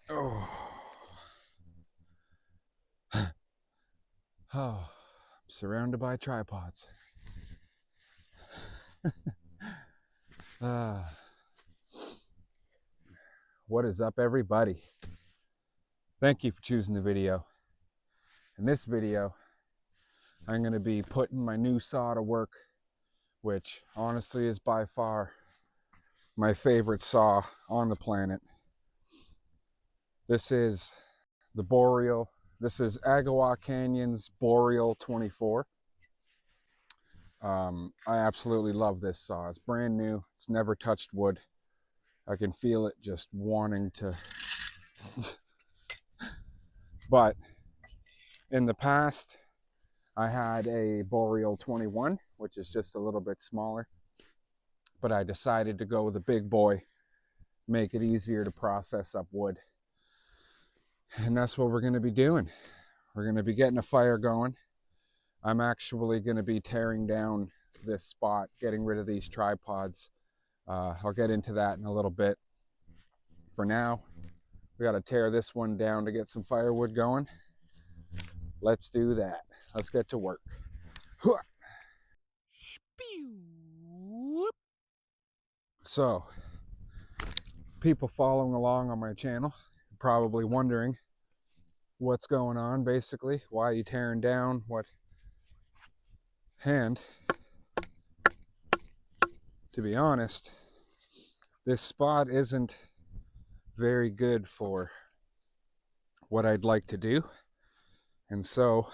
Oh, oh, I'm surrounded by tripods. Uh, what is up, everybody? Thank you for choosing the video. In this video, I'm going to be putting my new saw to work, which honestly is by far my favorite saw on the planet. This is the Boreal. This is Agawa Canyon's Boreal 24. I absolutely love this saw. It's brand new. It's never touched wood. I can feel it just wanting to. But in the past, I had a Boreal 21, which is just a little bit smaller. But I decided to go with a big boy, make it easier to process up wood. And that's what we're going to be doing. We're going to be getting a fire going. I'm actually going to be tearing down this spot, getting rid of these tripods. I'll get into that in a little bit. For now, we got to tear this one down to get some firewood going. Let's do that. Let's get to work. So, people following along on my channel, probably wondering what's going on, basically. Why are you tearing down? What? And to be honest, this spot isn't very good for what I'd like to do. And so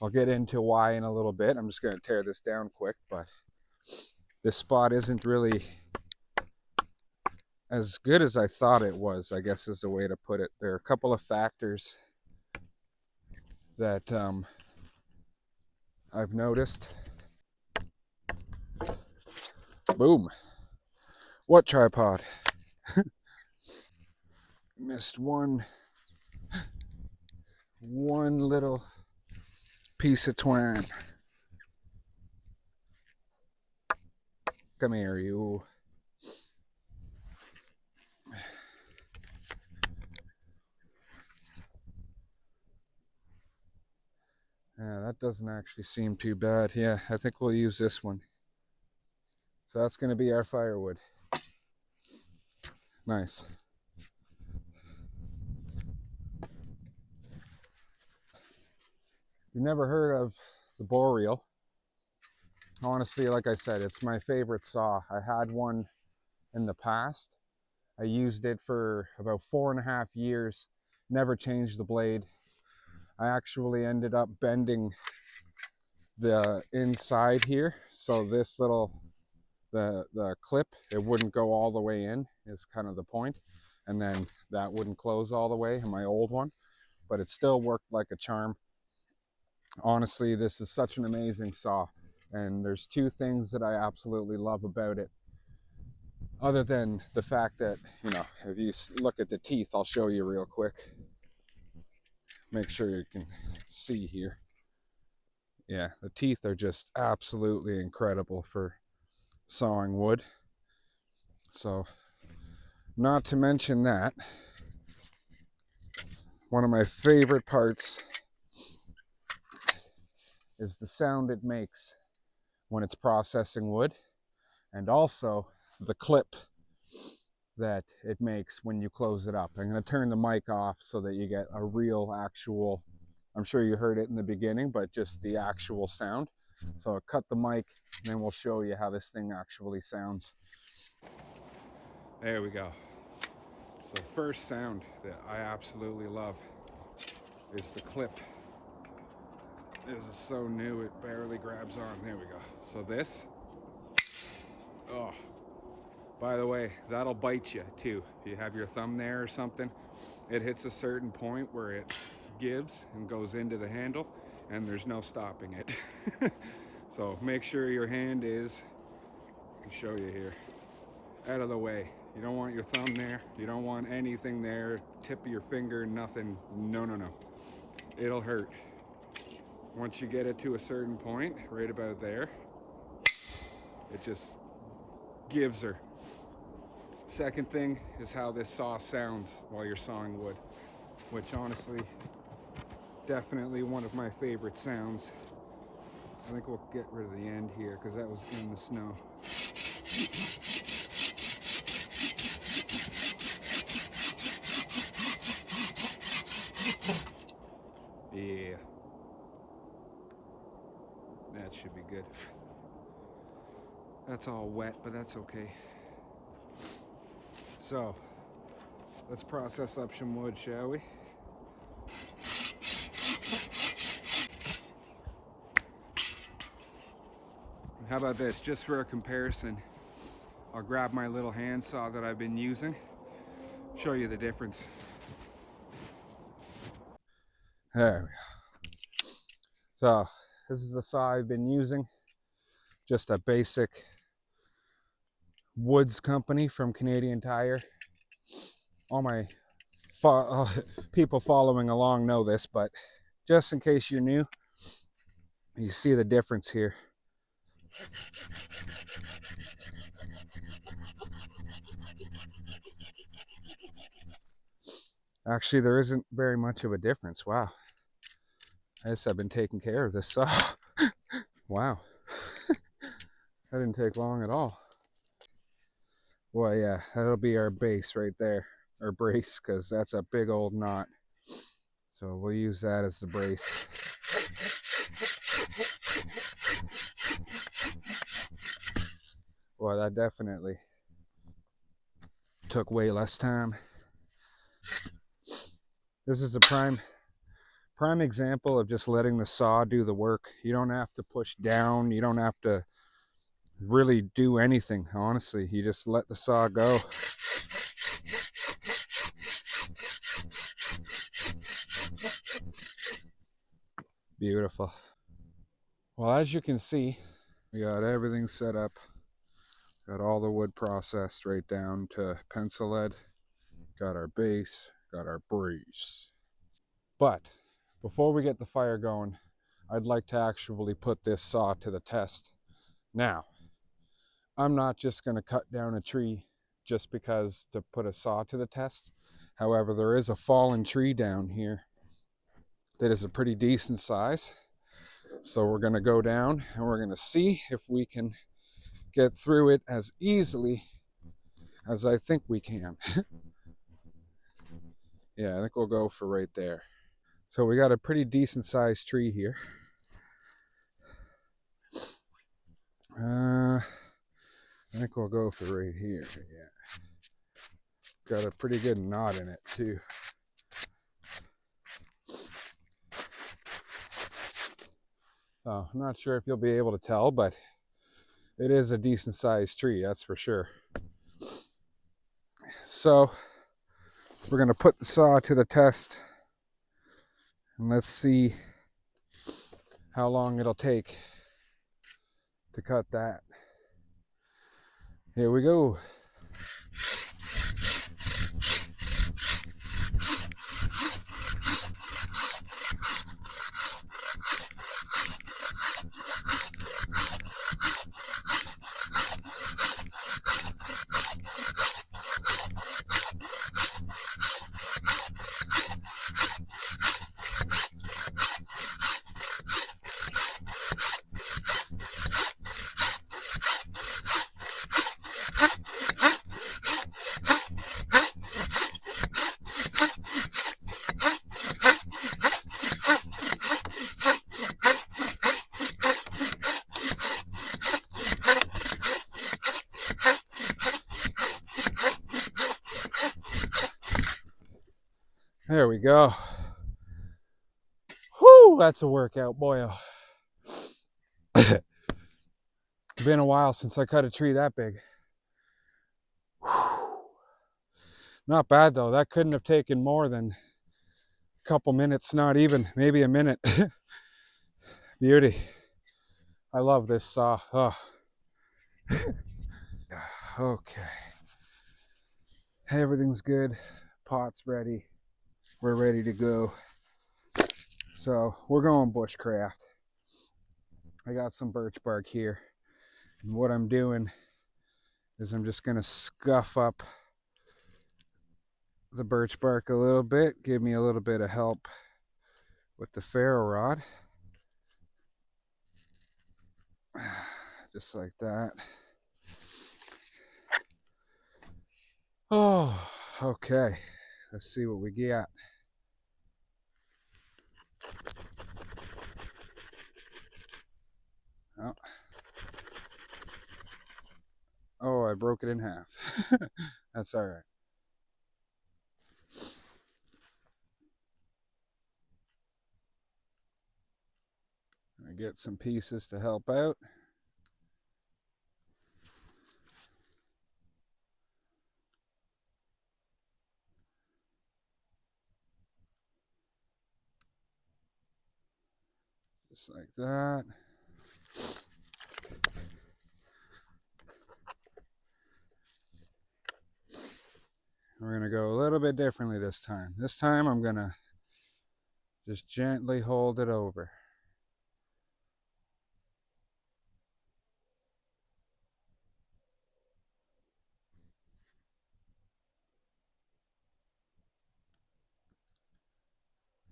I'll get into why in a little bit. I'm just going to tear this down quick, but this spot isn't really as good as I thought it was, I guess is the way to put it. There are a couple of factors that I've noticed. Boom. What tripod? Missed one little piece of twine. Come here, you. Yeah, that doesn't actually seem too bad. Yeah, I think we'll use this one. So that's going to be our firewood. Nice. If you've never heard of the Boreal, honestly, like I said, it's my favorite saw. I had one in the past. I used it for about 4.5 years, never changed the blade. I actually ended up bending the inside here, so this little the clip, it wouldn't go all the way in, is kind of the point, and then that wouldn't close all the way in my old one, but it still worked like a charm. Honestly, this is such an amazing saw, and there's two things that I absolutely love about it, other than the fact that, you know, if you look at the teeth, I'll show you real quick, make sure you can see here. Yeah, the teeth are just absolutely incredible for sawing wood. So, not to mention that, one of my favorite parts is the sound it makes when it's processing wood, and also the clip that it makes when you close it up. I'm going to turn the mic off so that you get a real actual, I'm sure you heard it in the beginning, but just the actual sound. So I'll cut the mic and then we'll show you how this thing actually sounds. There we go. So first sound that I absolutely love is the clip. This is so new, it barely grabs on. There we go. So this, oh, by the way, that'll bite you too. If you have your thumb there or something, it hits a certain point where it gives and goes into the handle and there's no stopping it. So make sure your hand is, I'll show you here, out of the way. You don't want your thumb there. You don't want anything there, tip of your finger, nothing. No, no, no. It'll hurt. Once you get it to a certain point, right about there, it just gives her. Second thing is how this saw sounds while you're sawing wood, which honestly, definitely one of my favorite sounds. I think we'll get rid of the end here because that was in the snow. Yeah, that should be good. That's all wet, but that's okay. So, let's process up some wood, shall we? How about this? Just for a comparison, I'll grab my little handsaw that I've been using, show you the difference. There we go. So, this is the saw I've been using. Just a basic Woods company from Canadian Tire. All my people following along know this, but just in case you're new, you see the difference here. Actually, there isn't very much of a difference. Wow. I guess I've been taking care of this saw. Wow. That didn't take long at all. Well, yeah, that'll be our base right there. Or brace, because that's a big old knot. So we'll use that as the brace. Well, that definitely took way less time. This is a prime example of just letting the saw do the work. You don't have to push down. You don't have to really do anything, honestly. You just let the saw go. Beautiful. Well, as you can see, we got everything set up. Got all the wood processed right down to pencil lead. Got our base, got our brace. But before we get the fire going, I'd like to actually put this saw to the test. Now, I'm not just going to cut down a tree just because to put a saw to the test. However, there is a fallen tree down here that is a pretty decent size. So we're going to go down and we're going to see if we can get through it as easily as I think we can. Yeah, I think we'll go for right there. So we got a pretty decent sized tree here. I think we'll go for right here. Yeah. Got a pretty good knot in it too. I'm not sure if you'll be able to tell, but it is a decent sized tree, that's for sure. So we're going to put the saw to the test and let's see how long it'll take to cut that. Here we go. There we go. Whew, that's a workout, boy. It's been a while since I cut a tree that big. Whew. Not bad though. That couldn't have taken more than a couple minutes, not even, maybe a minute. Beauty. I love this saw. Oh. Okay. Everything's good. Pot's ready. We're ready to go. So we're going bushcraft. I got some birch bark here. And what I'm doing is I'm just going to scuff up the birch bark a little bit, give me a little bit of help with the ferro rod. Just like that. Oh, okay. Let's see what we get. Oh, oh, I broke it in half. That's all right. I get some pieces to help out. Just like that. We're going to go a little bit differently this time. This time I'm going to just gently hold it over.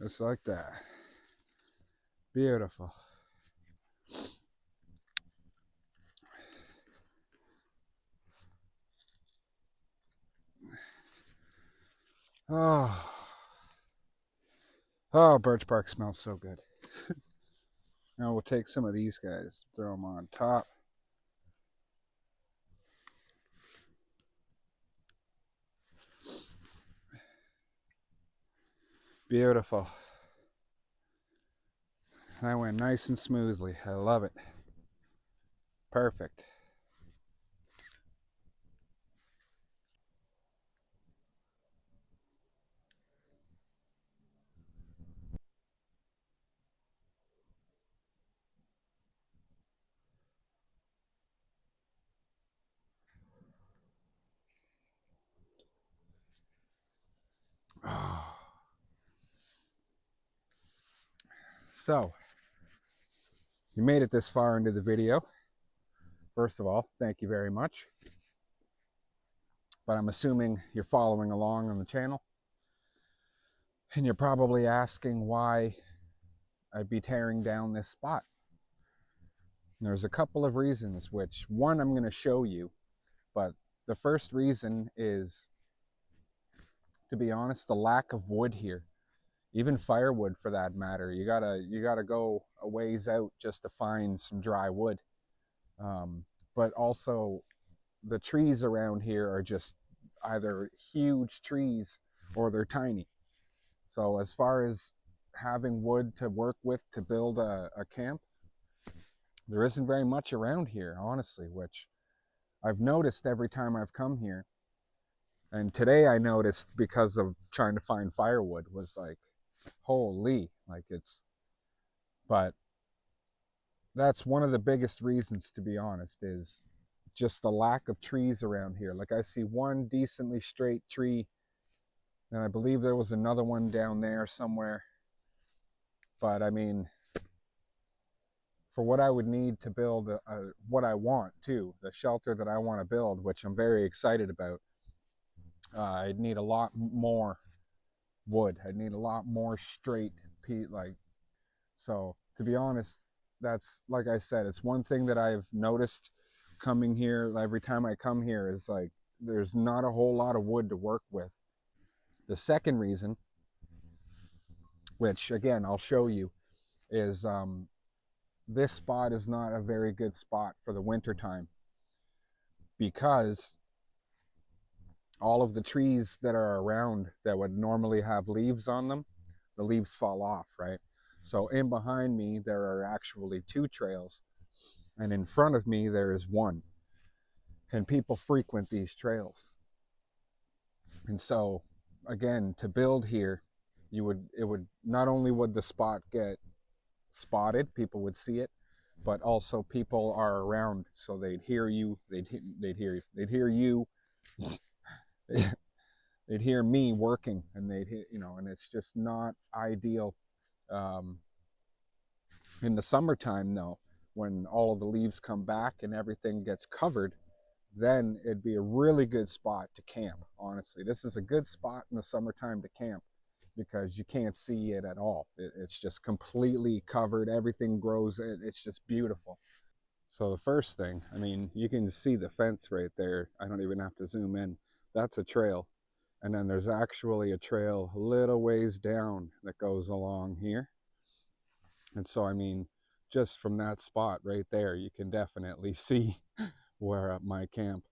Just like that. Beautiful. Oh, oh, birch bark smells so good. Now we'll take some of these guys, throw them on top. Beautiful. That went nice and smoothly. I love it. Perfect. Oh. So, you made it this far into the video. First of all, thank you very much. But I'm assuming you're following along on the channel. And you're probably asking why I'd be tearing down this spot. And there's a couple of reasons, which one I'm going to show you. But the first reason is, to be honest, the lack of wood here. Even firewood for that matter. You gotta go a ways out just to find some dry wood. But also the trees around here are just either huge trees or they're tiny. So as far as having wood to work with to build a camp, there isn't very much around here, honestly, which I've noticed every time I've come here. And today I noticed, because of trying to find firewood, was like, holy, like but that's one of the biggest reasons, to be honest, is just the lack of trees around here. Like, I see one decently straight tree, and I believe there was another one down there somewhere. But I mean, for what I would need to build what I want too, the shelter that I want to build, which I'm very excited about, I'd need a lot more wood. I'd need a lot more straight like. So to be honest, that's, like I said, it's one thing that I've noticed coming here. Every time I come here, is like, there's not a whole lot of wood to work with. The second reason, which again I'll show you, is this spot is not a very good spot for the winter time, because all of the trees that are around that would normally have leaves on them, the leaves fall off, right? So in behind me there are actually two trails, and in front of me there is one, and people frequent these trails. And so again, to build here, it would not only would the spot get spotted, people would see it, but also people are around, so they'd hear you, they'd hear you, they'd hear me working, and they'd hear, and it's just not ideal. um, in the summertime though, when all of the leaves come back and everything gets covered, then it'd be a really good spot to camp. Honestly, this is a good spot in the summertime to camp because you can't see it at all. It's just completely covered. Everything grows. It's just beautiful. So the first thing, I mean, you can see the fence right there. I don't even have to zoom in. That's a trail. And then there's actually a trail a little ways down that goes along here. And so, I mean, just from that spot right there, you can definitely see where my camp,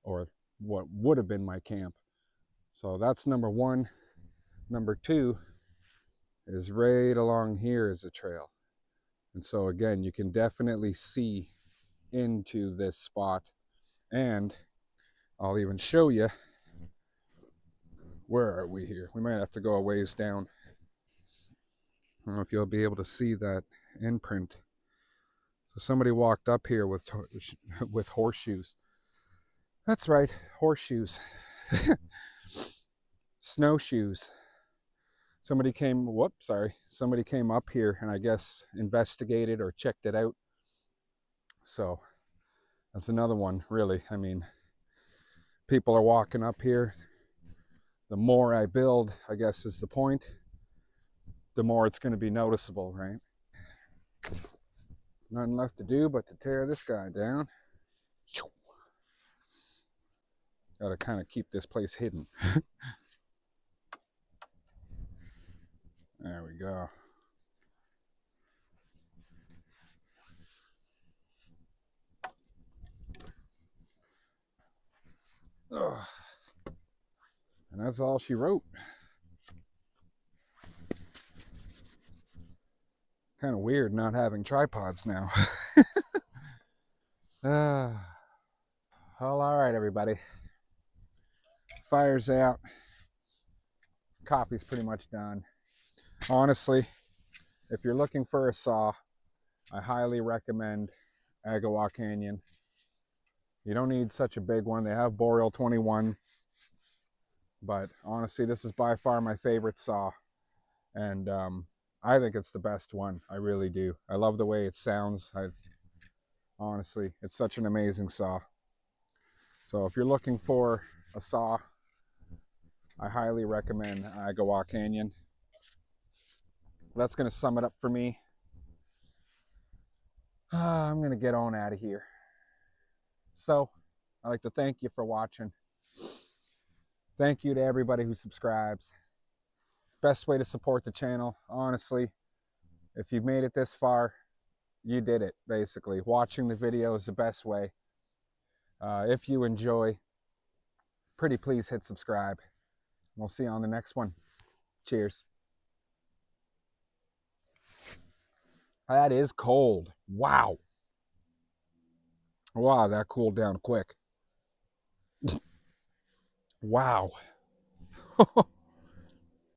or what would have been my camp. So that's number one. Number two is right along here is a trail. And so again, you can definitely see into this spot. And I'll even show you, where are we here? We might have to go a ways down. I don't know if you'll be able to see that imprint. So somebody walked up here with with horseshoes. That's right, horseshoes. Snowshoes. Somebody came up here and I guess investigated or checked it out. So that's another one, really. I mean, people are walking up here. The more I build, I guess is the point, the more it's going to be noticeable, right? Nothing left to do but to tear this guy down. Got to kind of keep this place hidden. There we go. Ugh. And that's all she wrote. Kind of weird not having tripods now. Well, all right, everybody. Fire's out. Coffee's pretty much done. Honestly, if you're looking for a saw, I highly recommend Agawa Canyon. You don't need such a big one. They have Boreal 21. But honestly, this is by far my favorite saw. And I think it's the best one. I really do. I love the way it sounds. Honestly, it's such an amazing saw. So if you're looking for a saw, I highly recommend Agawa Canyon. That's going to sum it up for me. I'm going to get on out of here. So I'd like to thank you for watching. Thank you to everybody who subscribes. Best way to support the channel, honestly, if you've made it this far, you did it, basically. Watching the video is the best way. If you enjoy, pretty please hit subscribe. We'll see you on the next one. Cheers. That is cold. Wow. Wow, that cooled down quick. Wow.